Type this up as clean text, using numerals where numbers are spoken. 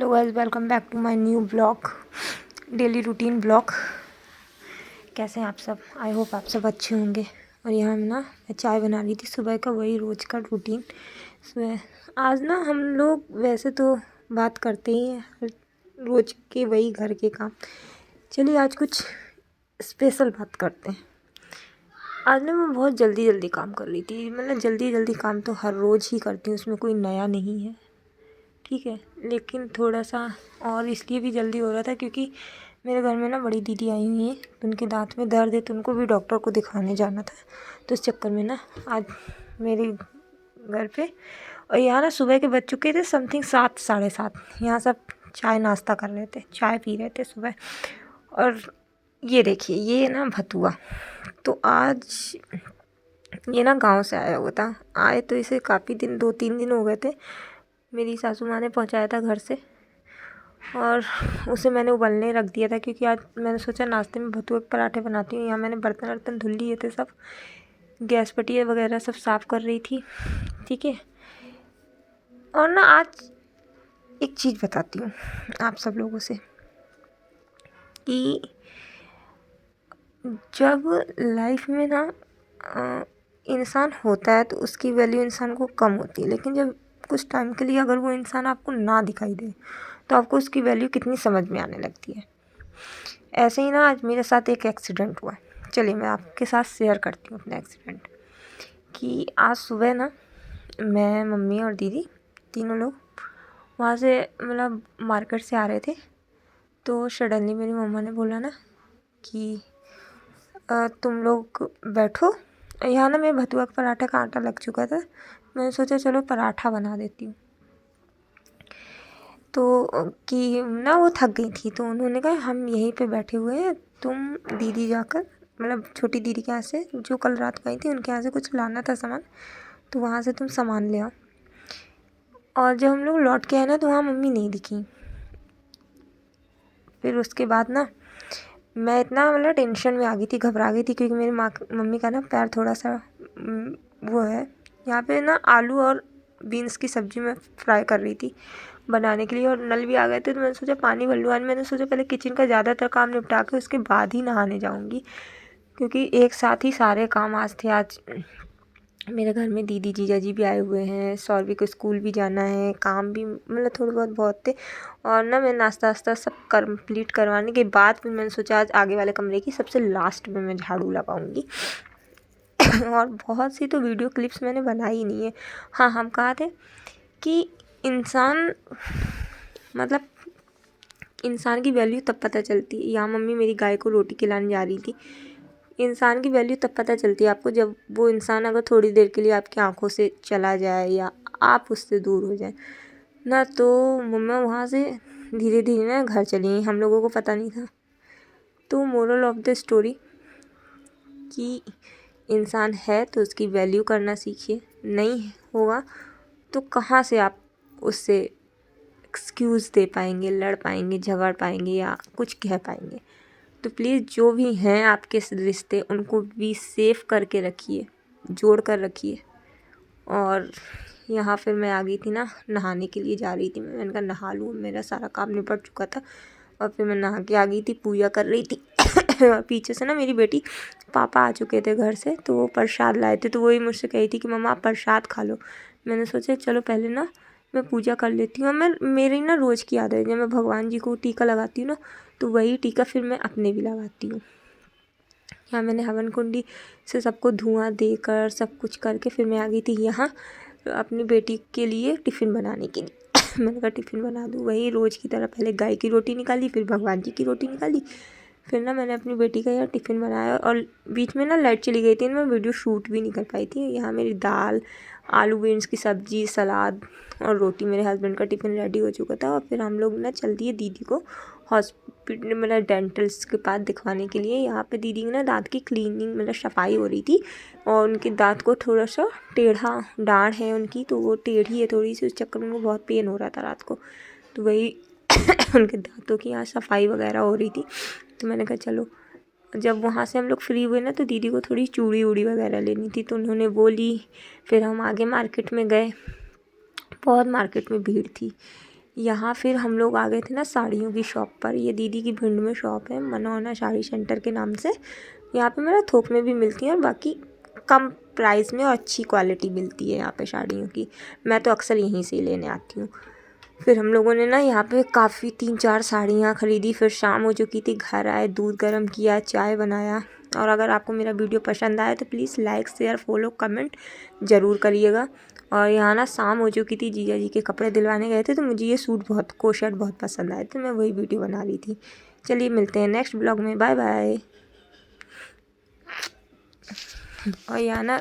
Hello guys, welcome back to my new blog, daily routine blog. कैसे हैं आप सब? आई होप आप सब अच्छे होंगे। और यहाँ मैं चाय बना रही थी, सुबह का वही रोज़ का रूटीन। सुबह आज हम लोग वैसे तो बात करते ही हैं हर रोज़ के वही घर के काम। चलिए आज कुछ स्पेशल बात करते हैं। आज मैं बहुत जल्दी काम कर रही थी। जल्दी काम तो हर रोज़ ही करती हूँ, उसमें कोई नया नहीं है, ठीक है। लेकिन थोड़ा सा और इसलिए भी जल्दी हो रहा था क्योंकि मेरे घर में बड़ी दीदी आई हुई है, तो उनके दांत में दर्द है, तो उनको भी डॉक्टर को दिखाने जाना था। तो इस चक्कर में आज मेरे घर पे और यहाँ सुबह के बज चुके थे समथिंग 7 साढ़े 7। यहाँ सब चाय नाश्ता कर रहे थे, चाय पी रहे थे सुबह। और ये देखिए, ये भतुआ तो आज ये गांव से आया हुआ था। आए तो इसे काफ़ी दिन 2-3 दिन हो गए थे। मेरी सासू माँ ने पहुँचाया था घर से और उसे मैंने उबलने रख दिया था क्योंकि आज मैंने सोचा नाश्ते में भतुए के पराठे बनाती हूँ। यहाँ मैंने बर्तन वर्तन धुल लिए थे, सब गैस पटिया वगैरह सब साफ़ कर रही थी, ठीक है। और आज एक चीज़ बताती हूँ आप सब लोगों से कि जब लाइफ में इंसान होता है तो उसकी वैल्यू इंसान को कम होती है, लेकिन जब कुछ टाइम के लिए अगर वो इंसान आपको ना दिखाई दे तो आपको उसकी वैल्यू कितनी समझ में आने लगती है। ऐसे ही आज मेरे साथ एक एक्सीडेंट हुआ। चलिए मैं आपके साथ शेयर करती हूँ अपना एक्सीडेंट। कि आज सुबह मैं, मम्मी और दीदी तीनों लोग वहाँ से मार्केट से आ रहे थे। तो सडनली मेरी मम्मा ने बोला कि तुम लोग बैठो। यहाँ मेरे भतुआ का पराठा का आटा लग चुका था। मैंने सोचा चलो पराठा बना देती हूँ। तो कि वो थक गई थी, तो उन्होंने कहा हम यहीं पे बैठे हुए हैं, तुम दीदी जाकर छोटी दीदी के यहाँ से, जो कल रात को आई थी, उनके यहाँ से कुछ लाना था सामान, तो वहाँ से तुम सामान ले आओ। और जब हम लोग लौट के आए तो वहाँ मम्मी नहीं दिखी। फिर उसके बाद मैं इतना टेंशन में आ गई थी, घबरा गई थी, क्योंकि मेरी मम्मी का पैर थोड़ा सा वो है। यहाँ पे आलू और बीन्स की सब्ज़ी मैं फ्राई कर रही थी बनाने के लिए, और नल भी आ गए थे। तो मैंने सोचा पानी भर लूँ। आज मैंने सोचा पहले किचन का ज़्यादातर काम निपटा के उसके बाद ही नहाने जाऊँगी, क्योंकि एक साथ ही सारे काम आज थे। आज मेरे घर में दीदी जीजा जी भी आए हुए हैं, सौरवी को स्कूल भी जाना है, काम भी थोड़े बहुत थे। और मैं नाश्ता वास्ता सब कंप्लीट करवाने के बाद फिर मैंने सोचा आज आगे वाले कमरे की सबसे लास्ट में मैं झाड़ू लगाऊंगी। और बहुत सी तो वीडियो क्लिप्स मैंने बनाई नहीं है। हाँ, हम कहा थे कि इंसान की वैल्यू तब पता चलती है। यहाँ मम्मी मेरी गाय को रोटी खिलाने जा रही थी। इंसान की वैल्यू तब पता चलती है आपको जब वो इंसान अगर थोड़ी देर के लिए आपकी आंखों से चला जाए या आप उससे दूर हो जाए तो मम्मा वहाँ से धीरे धीरे घर चली गई। हम लोगों को पता नहीं था। तो मोरल ऑफ द स्टोरी कि इंसान है तो उसकी वैल्यू करना सीखिए, नहीं होगा तो कहाँ से आप उससे एक्सक्यूज़ दे पाएंगे, लड़ पाएंगे, झगड़ पाएंगे या कुछ कह पाएंगे। तो प्लीज़ जो भी हैं आपके रिश्ते, उनको भी सेफ करके रखिए, जोड़ कर रखिए। और यहाँ फिर मैं आ गई थी नहाने के लिए जा रही थी। मैंने कहा नहा लूँ, मेरा सारा काम निपट चुका था। और फिर मैं नहा के आ गई थी, पूजा कर रही थी। और पीछे से मेरी बेटी, पापा आ चुके थे घर से, तो वो प्रसाद लाए थे। तो वही मुझसे कही थी कि मम्मा आप प्रसाद खा लो। मैंने सोचा चलो पहले मैं पूजा कर लेती हूँ। और मेरी रोज़ की आदत है, जब मैं भगवान जी को टीका लगाती हूँ तो वही टीका फिर मैं अपने भी लगाती हूँ। यहाँ मैंने हवन कुंडी से सबको धुआं देकर सब कुछ करके फिर मैं आ गई थी यहाँ अपनी बेटी के लिए टिफ़िन बनाने के लिए। मैंने कहा टिफ़िन बना दूँ। वही रोज़ की तरह पहले गाय की रोटी निकाली, फिर भगवान जी की रोटी निकाली, फिर मैंने अपनी बेटी का यहाँ टिफ़िन बनाया। और बीच में लाइट चली गई थी, मैं वीडियो शूट भी नहीं कर पाई थी। यहाँ मेरी दाल, आलू बीन्स की सब्ज़ी, सलाद और रोटी, मेरे हस्बैंड का टिफ़िन रेडी हो चुका था। और फिर हम लोग चल दिए दीदी को हॉस्पिटल डेंटल्स के पास दिखवाने के लिए। यहाँ पे दीदी की दांत की क्लीनिंग सफाई हो रही थी, और उनके दांत को थोड़ा सा टेढ़ा डाँढ़ है उनकी, तो वो टेढ़ी है थोड़ी सी, उस चक्कर में उनको बहुत पेन हो रहा था रात को। तो वही उनके दांतों की यहाँ सफाई वगैरह हो रही थी। तो मैंने कहा चलो, जब वहाँ से हम लोग फ्री हुए तो दीदी को थोड़ी चूड़ी उड़ी वगैरह लेनी थी, तो उन्होंने वो ली। फिर हम आगे मार्केट में गए, बहुत मार्केट में भीड़ थी। यहाँ फिर हम लोग आ गए थे ना साड़ियों की शॉप पर। ये दीदी की भिंड में शॉप है, मनोना साड़ी सेंटर के नाम से। यहाँ पे मेरा थोक में भी मिलती है और बाकी कम प्राइस में और अच्छी क्वालिटी मिलती है यहाँ पे साड़ियों की। मैं तो अक्सर यहीं से ही लेने आती हूँ। फिर हम लोगों ने ना यहाँ पे काफ़ी 3-4 साड़ियाँ ख़रीदी। फिर शाम हो चुकी थी, घर आए, दूध गर्म किया, चाय बनाया। और अगर आपको मेरा वीडियो पसंद आए तो please like share follow comment ज़रूर करिएगा। और यहाँ ना शाम हो चुकी थी, जीजा जी के कपड़े दिलवाने गए थे तो मुझे ये सूट बहुत कोशर्ट बहुत पसंद आए तो मैं वही वीडियो बना रही थी। चलिए मिलते हैं नेक्स्ट ब्लॉग में, बाय बाय। और यहाँ ना